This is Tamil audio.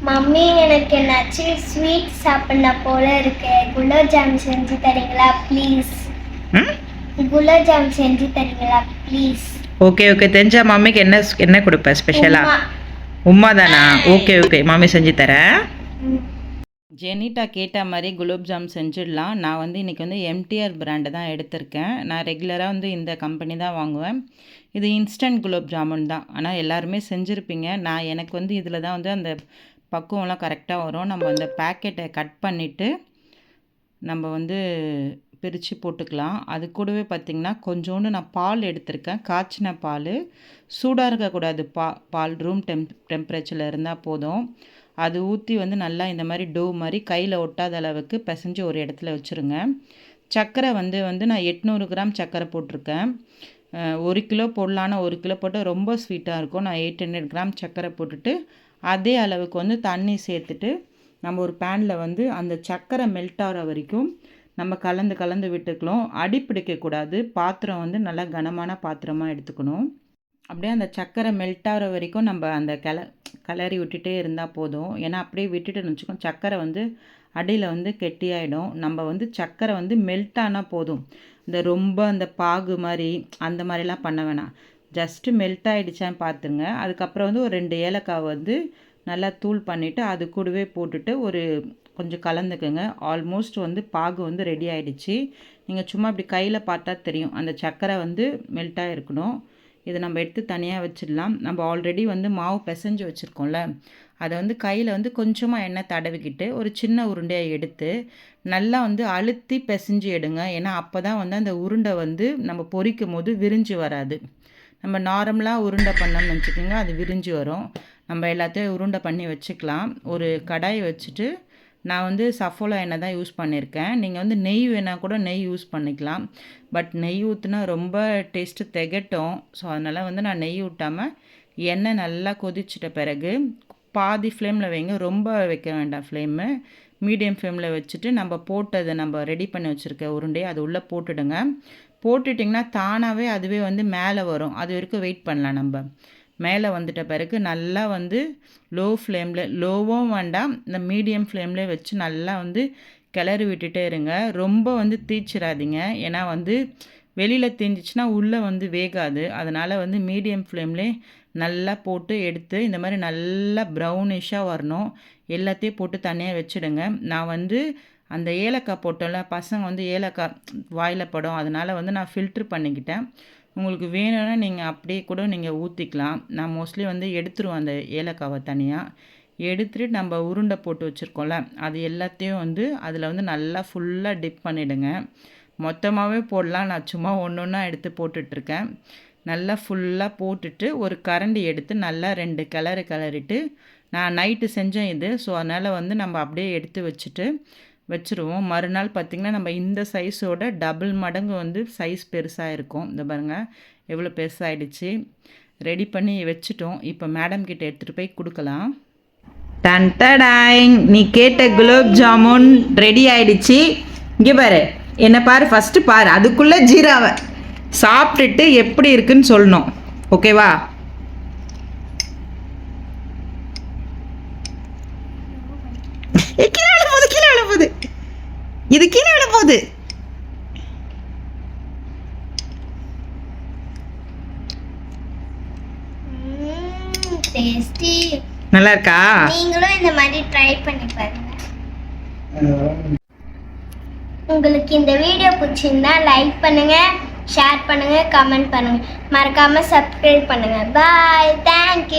மம்மி எனக்கு என்னாச்சும் ஸ்வீட் சாப்பிட்ற போல இருக்கு. குலாப் ஜாம் செஞ்சு தரீங்களா ப்ளீஸ்? குலாப் ஜாம் செஞ்சு தரீங்களா ப்ளீஸ்? Okay okay. தெரிஞ்சா மம்மிக்கு என்ன கொடுப்ப ஸ்பெஷலாக? உமா தானா? ஓகே ஓகே, மம்மி செஞ்சு தரேன். ஜெனிட்டா கேட்ட மாதிரி குலாப் ஜாம் செஞ்சிடலாம். நான் வந்து இன்றைக்கி வந்து எம்டிஆர் பிராண்டு தான் எடுத்திருக்கேன். நான் ரெகுலராக வந்து இந்த கம்பெனி தான் வாங்குவேன். இது இன்ஸ்டன்ட் குலாப் ஜாமுன் தான். ஆனால் எல்லாருமே செஞ்சுருப்பீங்க. எனக்கு வந்து இதில் தான் வந்து அந்த பக்குவம்லாம் கரெக்டாக வரும். நம்ம அந்த பேக்கெட்டை கட் பண்ணிவிட்டு நம்ம வந்து பிரித்து போட்டுக்கலாம். அது கூடவே பார்த்திங்கன்னா கொஞ்சோண்டு நான் பால் எடுத்திருக்கேன். காய்ச்சின பால், சூடாக இருக்கக்கூடாது. பால் ரூம் டெம்பரேச்சரில் இருந்தால் போதும். அது ஊற்றி வந்து நல்லா இந்த மாதிரி டோ மாதிரி கையில் ஒட்டாத அளவுக்கு பிசைஞ்சு ஒரு இடத்துல வச்சுருங்க. சர்க்கரை வந்து நான் 800 கிராம் சர்க்கரை போட்டிருக்கேன். 1 கிலோ போடலான்னா 1 கிலோ போட்டால் ரொம்ப ஸ்வீட்டாக இருக்கும். நான் 800 கிராம் சர்க்கரை போட்டுட்டு அதே அளவுக்கு வந்து தண்ணி சேர்த்துட்டு நம்ம ஒரு பேனில் வந்து அந்த சர்க்கரை மெல்ட் ஆகிற வரைக்கும் நம்ம கலந்து விட்டுக்கலாம். அடி பிடிக்கக்கூடாது. பாத்திரம் வந்து நல்லா கனமான பாத்திரமாக எடுத்துக்கணும். அப்படியே அந்த சர்க்கரை மெல்ட் ஆகிற வரைக்கும் நம்ம அந்த கிளறி விட்டுட்டே இருந்தால் போதும். ஏன்னா அப்படியே விட்டுட்டுன்னு வச்சுக்கோங்க, சர்க்கரை வந்து அடியில் வந்து கெட்டியாயிடும். நம்ம வந்து சர்க்கரை வந்து மெல்ட் ஆனால் போதும். இந்த ரொம்ப அந்த பாகு மாதிரி அந்த மாதிரிலாம் பண்ண வேணாம். ஜஸ்ட்டு மெல்ட் ஆகிடுச்சான்னு பார்த்துங்க. அதுக்கப்புறம் வந்து ஒரு 2 ஏலக்காய் வந்து நல்லா தூள் பண்ணிவிட்டு அது கூடவே போட்டுட்டு கொஞ்சம் கலந்துக்குங்க. ஆல்மோஸ்ட் வந்து பாகு வந்து ரெடி ஆகிடுச்சு. நீங்கள் சும்மா இப்படி கையில் பார்த்தா தெரியும் அந்த சர்க்கரை வந்து மெல்ட்டாக இருக்கணும். இதை நம்ம எடுத்து தனியாக வச்சிடலாம். நம்ம ஆல்ரெடி வந்து மாவு பிசைஞ்சு வச்சுருக்கோம்ல, அதை வந்து கையில் வந்து கொஞ்சமாக எண்ணெய் தடவிக்கிட்டு ஒரு சின்ன உருண்டையை எடுத்து நல்லா வந்து அழுத்தி பிசைஞ்சு எடுங்க. ஏன்னா அப்போ தான் வந்து அந்த உருண்டை வந்து நம்ம பொரிக்கும் போது விரிஞ்சு வராது. நம்ம நார்மலாக உருண்டை பண்ணோம்னு வச்சுக்கோங்க, அது விரிஞ்சு வரும். நம்ம எல்லாத்தையும் உருண்டை பண்ணி வச்சுக்கலாம். ஒரு கடாய் வச்சுட்டு நான் வந்து சஃபோலா எண்ணெய் தான் யூஸ் பண்ணியிருக்கேன். நீங்கள் வந்து நெய் வேணால் கூட நெய் யூஸ் பண்ணிக்கலாம். பட் நெய் ஊற்றினா ரொம்ப டேஸ்ட்டு திகட்டும். ஸோ அதனால் வந்து நான் நெய் ஊட்டாமல் எண்ணெய் நல்லா கொதிச்சிட்ட பிறகு பாதி ஃப்ளேமில் வைங்க, ரொம்ப வைக்க வேண்டாம் ஃப்ளேமு. மீடியம் ஃப்ளேமில் வச்சுட்டு நம்ம ரெடி பண்ணி வச்சுருக்க உருண்டையை அது உள்ளே போட்டுடுங்க. போட்டுட்டிங்கன்னா தானாகவே அதுவே வந்து மேலே வரும். அது வரைக்கும் வெயிட் பண்ணலாம். நம்ம மேலே வந்துட்ட பிறகு நல்லா வந்து லோவும் வேண்டாம், இந்த மீடியம் ஃப்ளேம்லேயே வச்சு நல்லா வந்து கிளறி விட்டுட்டே இருங்க. ரொம்ப வந்து தீச்சிடாதீங்க. ஏன்னா வந்து வெளியில் தீஞ்சிச்சுன்னா உள்ளே வந்து வேகாது. அதனால் வந்து மீடியம் ஃப்ளேம்லேயே நல்லா போட்டு எடுத்து இந்த மாதிரி நல்லா ப்ரௌனிஷாக வரணும். எல்லாத்தையும் போட்டு தனியாக வச்சுடுங்க. நான் வந்து அந்த ஏலக்காய் போட்டோம்ல, பசங்க வந்து ஏலக்காய் வாயில் படும், அதனால் வந்து நான் ஃபில்ட்ரு பண்ணிக்கிட்டேன். உங்களுக்கு வேணும்னா நீங்கள் அப்படியே கூட நீங்கள் ஊற்றிக்கலாம். நான் மோஸ்ட்லி வந்து எடுத்துருவேன் அந்த ஏலக்காவை தனியாக. எடுத்துகிட்டு நம்ம உருண்டை போட்டு வச்சுருக்கோம்ல, அது எல்லாத்தையும் வந்து அதில் வந்து நல்லா ஃபுல்லாக டிப் பண்ணிவிடுங்க. மொத்தமாகவே போடலாம். நான் சும்மா ஒன்றா எடுத்து போட்டுட்ருக்கேன். நல்லா ஃபுல்லாக போட்டுட்டு ஒரு கரண்டி எடுத்து நல்லா 2 கிளறிட்டு, நான் நைட்டு செஞ்சேன் இது. ஸோ அதனால் வந்து நம்ம அப்படியே எடுத்து வச்சுருவோம். மறுநாள் பார்த்திங்கன்னா நம்ம இந்த சைஸோட டபுள் மடங்கு வந்து சைஸ் பெருசாக இருக்கும். இந்த பாருங்கள் எவ்வளோ பெருசாகிடுச்சு. ரெடி பண்ணி வச்சுட்டோம். இப்போ மேடம் கிட்ட எடுத்துகிட்டு போய் கொடுக்கலாம். டன்டடாயிங், நீ கேட்ட குலாப் ஜாமுன் ரெடி ஆகிடுச்சு. இங்கே பாரு, என்ன பாரு, ஃபஸ்ட்டு பாரு, அதுக்குள்ளே ஜீராவை சாப்பிட்டுட்டு எப்படி இருக்குன்னு சொல்லணும். ஓகேவா? இது கீழே விட போகுது. டேஸ்டி. நல்லா இருக்கா? நீங்களும் இந்த மாதிரி ட்ரை பண்ணி பாருங்க. உங்களுக்கு இந்த வீடியோ பிடிச்சிருந்தா லைக் பண்ணுங்க, ஷேர் பண்ணுங்க, கமெண்ட் பண்ணுங்க, மறக்காம சப்ஸ்கிரைப் பண்ணுங்க. பாய், தேங்க்யூ.